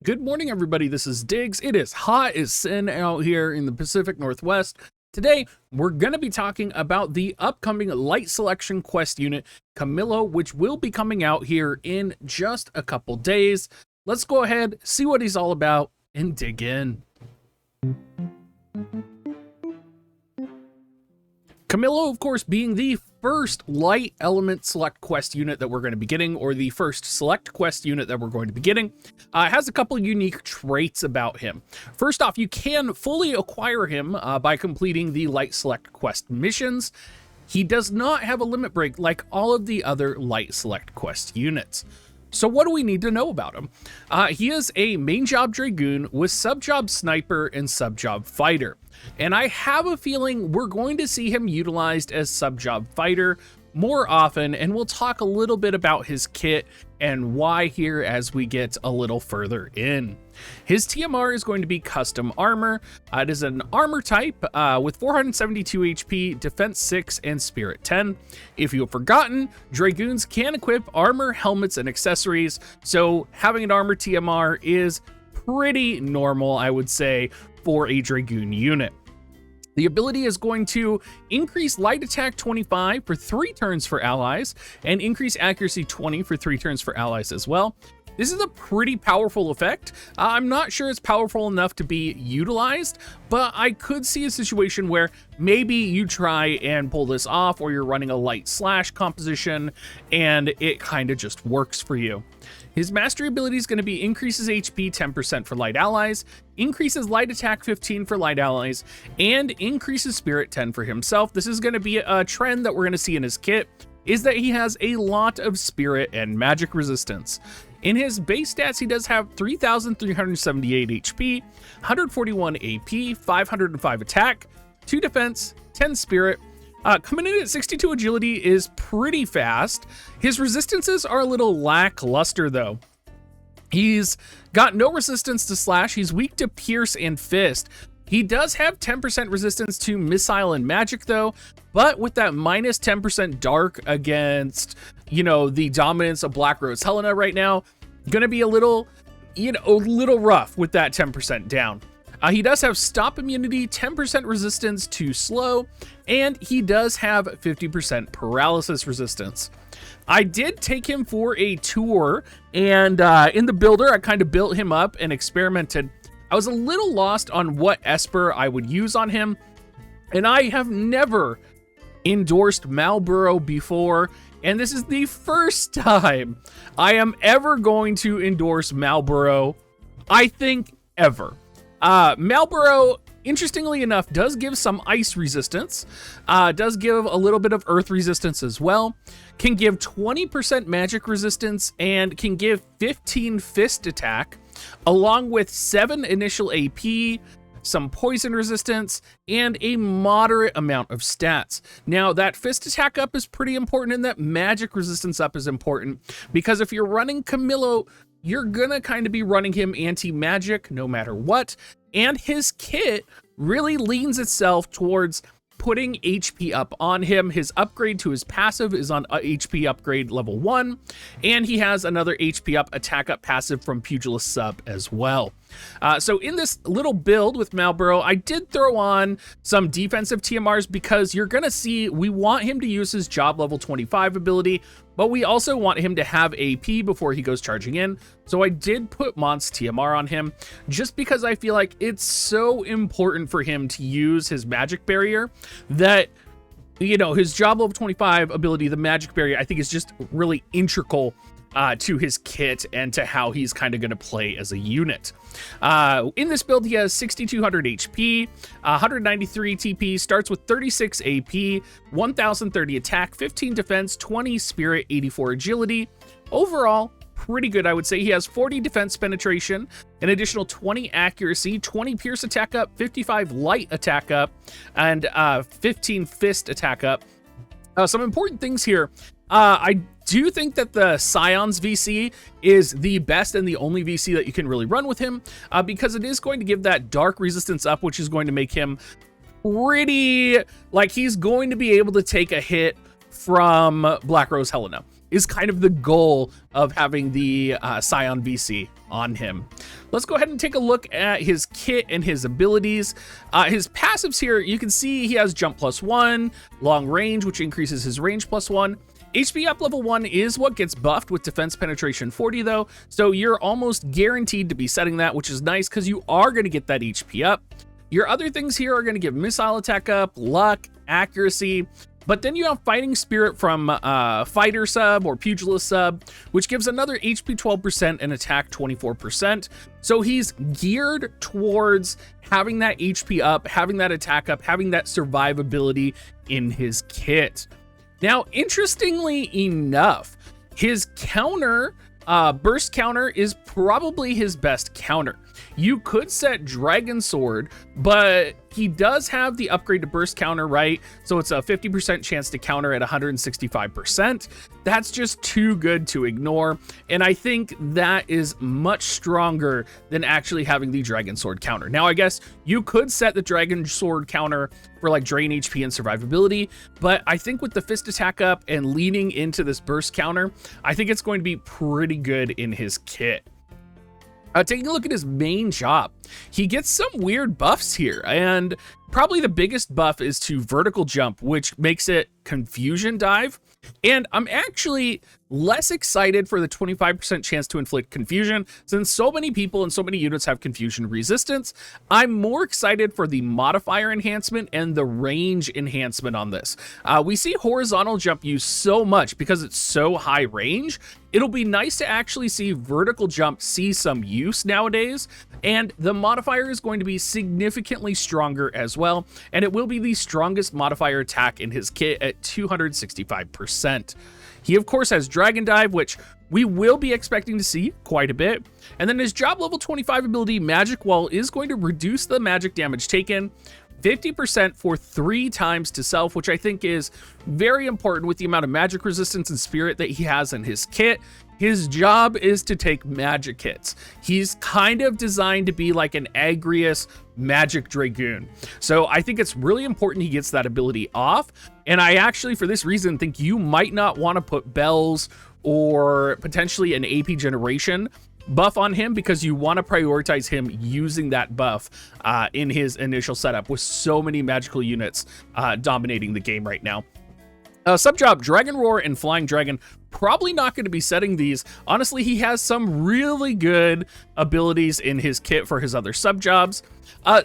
Good morning, everybody. This is Diggs. It is hot as sin out here in the Pacific Northwest. Today, we're going to be talking about the upcoming light selection quest unit, Camilo, which will be coming out here in just a couple days. Let's go ahead, see what he's all about, and dig in. Camilo, of course, being the first light element select quest unit that we're going to be getting, or the first select quest unit that we're going to be getting, has a couple unique traits about him. First off, you can fully acquire him by completing the light select quest missions. He does not have a limit break like all of the other light select quest units. So what do we need to know about him? He is a main job Dragoon with sub-job Sniper and sub-job Fighter. And I have a feeling we're going to see him utilized as sub-job Fighter more often, and we'll talk a little bit about his kit and why here as we get a little further in. His TMR is going to be custom armor. It is an armor type with 472 HP, defense 6, and spirit 10. If you have forgotten, Dragoons can equip armor, helmets, and accessories, so having an armor TMR is pretty normal, I would say, for a Dragoon unit. The ability is going to increase light attack 25 for 3 turns for allies, and increase accuracy 20 for 3 turns for allies as well. This is a pretty powerful effect. I'm not sure it's powerful enough to be utilized, but I could see a situation where maybe you try and pull this off, or you're running a light slash composition and it kind of just works for you. His mastery ability is going to be increases HP 10% for light allies, increases light attack 15 for light allies, and increases spirit 10 for himself. This is going to be a trend that we're going to see in his kit, is that he has a lot of spirit and magic resistance. In his base stats, he does have 3,378 HP, 141 AP, 505 attack, 2 defense, 10 spirit. Coming in at 62 agility is pretty fast. His resistances are a little lackluster though. He's got no resistance to slash, he's weak to pierce and fist. He does have 10% resistance to missile and magic though, but with that minus 10% dark against, the dominance of Black Rose Helena right now, gonna be a little rough with that 10% down. He does have stop immunity, 10% resistance to slow, and he does have 50% paralysis resistance. I did take him for a tour, and in the builder, I kind of built him up and experimented. I was a little lost on what Esper I would use on him, and I have never endorsed Marlboro before, and this is the first time I am ever going to endorse Marlboro, I think ever. Marlboro, interestingly enough, does give some ice resistance, does give a little bit of earth resistance as well, can give 20% magic resistance, and can give 15 fist attack, along with 7 initial AP, some poison resistance, and a moderate amount of stats. Now, that fist attack up is pretty important, and that magic resistance up is important, because if you're running Camilo, you're gonna kind of be running him anti-magic no matter what, and his kit really leans itself towards putting HP up on him. His upgrade to his passive is on HP upgrade level 1, and he has another HP up attack up passive from Pugilist Sub as well. So in this little build with Marlboro, I did throw on some defensive TMRs because you're gonna see we want him to use his job level 25 ability, but we also want him to have AP before he goes charging in. So I did put Mont's TMR on him just because I feel like it's so important for him to use his magic barrier that, his job level 25 ability, the magic barrier, I think is just really integral to his kit and to how he's kind of going to play as a unit. In this build, he has 6,200 HP, 193 TP, starts with 36 AP, 1,030 attack, 15 defense, 20 spirit, 84 agility. Overall, pretty good, I would say. He has 40 defense penetration, an additional 20 accuracy, 20 pierce attack up, 55 light attack up, and 15 fist attack up. Some important things here. I do think that the Scions VC is the best and the only VC that you can really run with him, because it is going to give that dark resistance up, which is going to make him pretty, he's going to be able to take a hit from Black Rose Helena. is kind of the goal of having the Scion VC on him. Let's go ahead and take a look at his kit and his abilities. His passives here, you can see he has jump +1, long range, which increases his range +1. HP up level 1 is what gets buffed with defense penetration 40 though, so you're almost guaranteed to be setting that, which is nice because you are going to get that HP up. Your other things here are going to give missile attack up, luck, accuracy, but then you have fighting spirit from fighter sub or pugilist sub, which gives another HP 12% and attack 24%. So he's geared towards having that HP up, having that attack up, having that survivability in his kit. Now, interestingly enough, his counter, burst counter, is probably his best counter. You could set Dragon Sword, but he does have the upgrade to burst counter, right? So it's a 50% chance to counter at 165%. That's just too good to ignore. And I think that is much stronger than actually having the Dragon Sword counter. Now, I guess you could set the Dragon Sword counter for like drain HP and survivability, but I think with the fist attack up and leaning into this burst counter, I think it's going to be pretty good in his kit. Taking a look at his main job, he gets some weird buffs here, and probably the biggest buff is to vertical jump, which makes it confusion dive. And I'm actually less excited for the 25% chance to inflict confusion, since so many people and so many units have confusion resistance. I'm more excited for the modifier enhancement and the range enhancement on this. We see horizontal jump used so much because it's so high range. It'll be nice to actually see vertical jump see some use nowadays, and the modifier is going to be significantly stronger as well, and it will be the strongest modifier attack in his kit at 265%. He of course has Dragon Dive, which we will be expecting to see quite a bit, and then his job level 25 ability Magic Wall is going to reduce the magic damage taken 50% for 3 times to self, which I think is very important with the amount of magic resistance and spirit that he has in his kit. His job is to take magic hits. He's kind of designed to be like an Agrius magic dragoon. So I think it's really important he gets that ability off. And I actually, for this reason, think you might not want to put bells or potentially an AP generation buff on him, because you want to prioritize him using that buff in his initial setup with so many magical units dominating the game right now. Subjob, Dragon Roar and Flying Dragon, probably not going to be setting these. Honestly, he has some really good abilities in his kit for his other subjobs.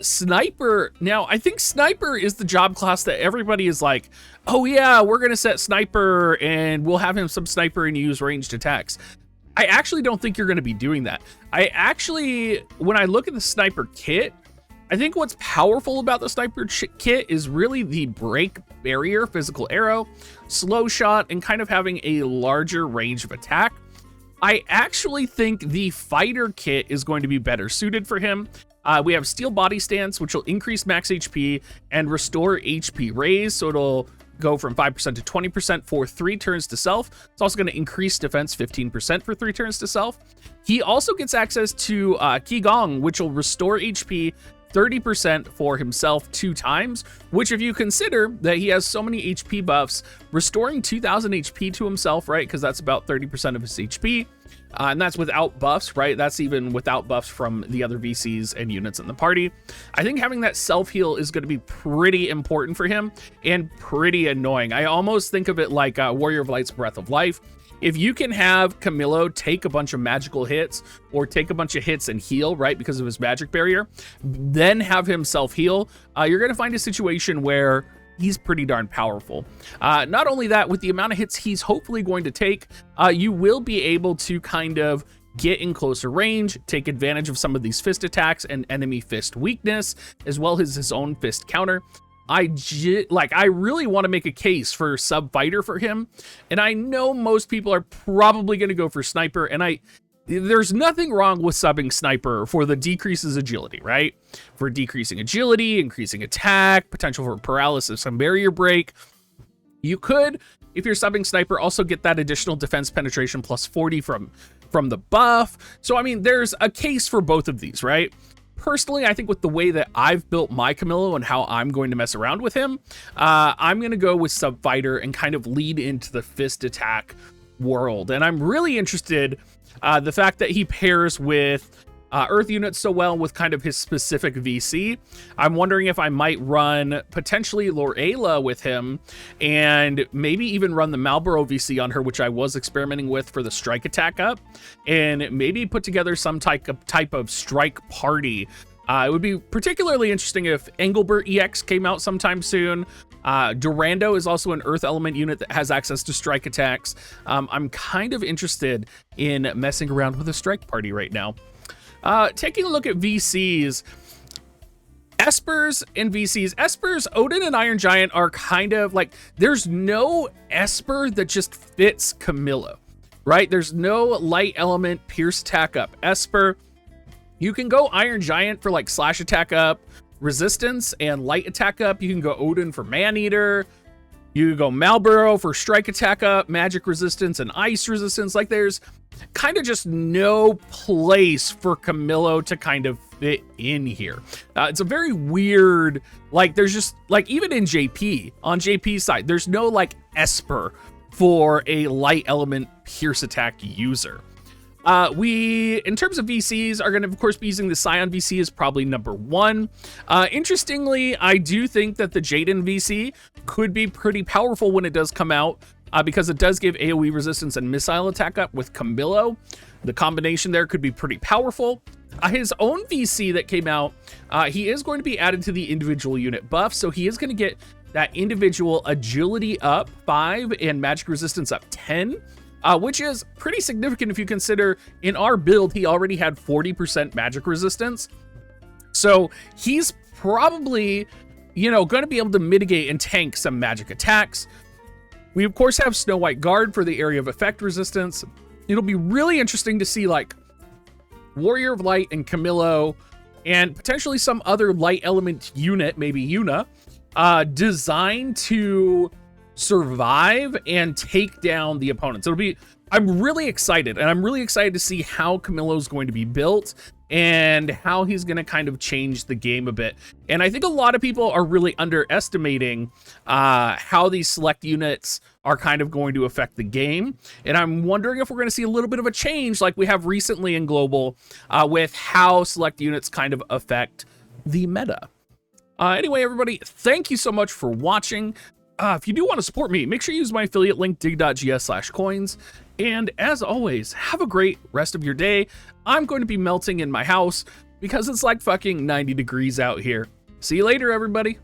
Sniper, now I think Sniper is the job class that everybody is like, oh yeah, we're going to set Sniper and we'll have him some Sniper and use ranged attacks. I actually don't think you're going to be doing that. When I look at the Sniper kit, I think what's powerful about the Sniper kit is really the break barrier, physical arrow, slow shot, and kind of having a larger range of attack. I actually think the fighter kit is going to be better suited for him. We have steel body stance, which will increase max HP and restore HP raise, so it'll go from 5% to 20% for 3 turns to self. It's also going to increase defense 15% for 3 turns to self. He also gets access to Qigong, which will restore HP 30% for himself 2 times, which if you consider that he has so many HP buffs, restoring 2000 HP to himself, right? Because that's about 30% of his HP. And that's without buffs, right? That's even without buffs from the other VCs and units in the party. I think having that self-heal is going to be pretty important for him and pretty annoying. I almost think of it like Warrior of Light's Breath of Life. If you can have Camilo take a bunch of magical hits or take a bunch of hits and heal, right, because of his magic barrier, then have him self-heal, you're going to find a situation where he's pretty darn powerful. Not only that, with the amount of hits he's hopefully going to take, you will be able to kind of get in closer range, take advantage of some of these fist attacks and enemy fist weakness, as well as his own fist counter. I really want to make a case for sub fighter for him, and I know most people are probably going to go for Sniper, and there's nothing wrong with subbing Sniper for the decreases agility, right? For decreasing agility, increasing attack, potential for paralysis and barrier break. You could, if you're subbing Sniper, also get that additional defense penetration plus 40 from the buff. So, I mean, there's a case for both of these, right? Personally, I think with the way that I've built my Camilo and how I'm going to mess around with him, I'm going to go with sub fighter and kind of lead into the fist attack world. And I'm really interested, the fact that he pairs with Earth units so well with kind of his specific VC. I'm wondering if I might run potentially Lorayla with him and maybe even run the Marlboro VC on her, which I was experimenting with for the strike attack up, and maybe put together some type of strike party. It would be particularly interesting if Engelbert EX came out sometime soon. Durando is also an Earth element unit that has access to strike attacks. I'm kind of interested in messing around with a strike party right now. Taking a look at VCs, Espers and VCs. Espers, Odin and Iron Giant are kind of like, there's no Esper that just fits Camilo, right? There's no light element pierce attack up Esper. You can go Iron Giant for like slash attack up, resistance, and light attack up. You can go Odin for Maneater. You can go Marlboro for strike attack up, magic resistance, and ice resistance. Like, there's kind of just no place for Camilo to kind of fit in here. It's a very weird, like, there's just, like, even in JP, on JP's side, there's no, like, Esper for a light element pierce attack user. We, in terms of VCs, are going to, of course, be using the Scion VC is probably number one. Interestingly, I do think that the Jaden VC could be pretty powerful when it does come out, because it does give AoE resistance and missile attack up with Camilo. The combination there could be pretty powerful. His own VC that came out, he is going to be added to the individual unit buff, so he is going to get that individual agility up 5 and magic resistance up 10. Which is pretty significant if you consider in our build, he already had 40% magic resistance. So he's probably, you know, going to be able to mitigate and tank some magic attacks. We, of course, have Snow White Guard for the area of effect resistance. It'll be really interesting to see, like, Warrior of Light and Camilo and potentially some other light element unit, maybe Yuna, designed to survive and take down the opponents. I'm really excited, and I'm really excited to see how Camilo's going to be built and how he's going to kind of change the game a bit. And I think a lot of people are really underestimating how these select units are kind of going to affect the game. And I'm wondering if we're going to see a little bit of a change like we have recently in Global with how select units kind of affect the meta. Anyway, everybody, thank you so much for watching. If you do want to support me, make sure you use my affiliate link, dig.gs/coins. And as always, have a great rest of your day. I'm going to be melting in my house because it's like fucking 90 degrees out here. See you later, everybody.